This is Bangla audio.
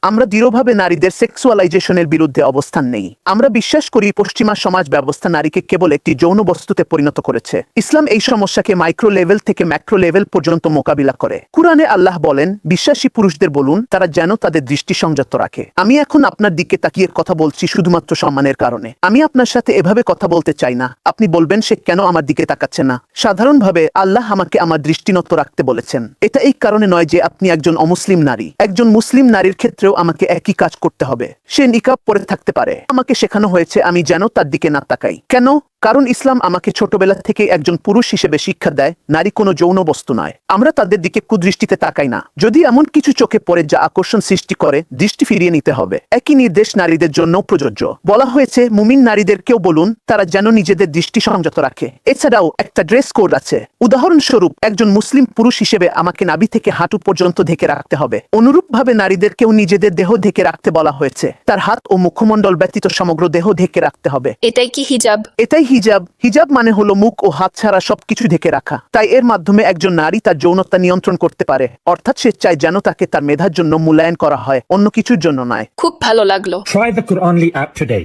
আমরা দৃঢ়ভাবে নারীদের সেক্সুয়ালাইজেশনের বিরুদ্ধে অবস্থান নেই। আমরা বিশ্বাস করি পশ্চিমা সমাজ ব্যবস্থা নারীকে কেবল একটি যৌন বস্তুতে পরিণত করেছে। ইসলাম এই সমস্যাকে মাইক্রো লেভেল থেকে ম্যাক্রো লেভেল পর্যন্ত মোকাবিলা করে। কুরআনে আল্লাহ বলেন, বিশ্বাসী পুরুষদের বলুন তারা যেন তাদের দৃষ্টি সংযত রাখে। আমি এখন আপনার দিকে তাকিয়ে কথা বলছি শুধুমাত্র সম্মানের কারণে। আমি আপনার সাথে এভাবে কথা বলতে চাই না। আপনি বলবেন সে কেন আমার দিকে তাকাচ্ছে না। সাধারণভাবে আল্লাহ আমাকে আমার দৃষ্টি নত রাখতে বলেছেন। এটা এই কারণে নয় যে আপনি একজন অমুসলিম নারী। একজন মুসলিম নারীর ক্ষেত্রেও আমাকে একই কাজ করতে হবে। সে নিকাব পরে থাকতে পারে। আমাকে শেখানো হয়েছে আমি যেন তার দিকে না তাকাই। কেন? কারণ ইসলাম আমাকে ছোটবেলা থেকে একজন পুরুষ হিসেবে শিক্ষা দেয় নারী কোনো যৌন বস্তু নয়। আমরা তাদের দিকে কুদৃষ্টিতে তাকাই না। যদি এমন কিছু চোখে পড়ে যা আকর্ষণ সৃষ্টি করে, দৃষ্টি ফিরিয়ে নিতে হবে। একই নির্দেশ নারীদের জন্য প্রযোজ্য। বলা হয়েছে মুমিন নারীদেরকেও বলুন তারা যেন নিজেদের দৃষ্টি সংযত রাখে। এছাড়াও একটা ড্রেস কোড আছে। উদাহরণস্বরূপ একজন মুসলিম পুরুষ হিসেবে আমাকে নাভি থেকে হাঁটু পর্যন্ত ঢেকে রাখতে হবে। অনুরূপভাবে নারীদেরকেও নিজেদের দেহ ঢেকে রাখতে বলা হয়েছে। তার হাত ও মুখমণ্ডল ব্যতীত সমগ্র দেহ ঢেকে রাখতে হবে। এটাই কি হিজাব? এটাই হিজাব। হিজাব মানে হলো মুখ ও হাত ছাড়া সবকিছু ঢেকে রাখা। তাই এর মাধ্যমে একজন নারী তার যৌনতা নিয়ন্ত্রণ করতে পারে। অর্থাৎ সে চায় যেন তাকে তার মেধার জন্য মূল্যায়ন করা হয়, অন্য কিছুর জন্য নয়। খুব ভালো লাগলো। Try the Quranly app today.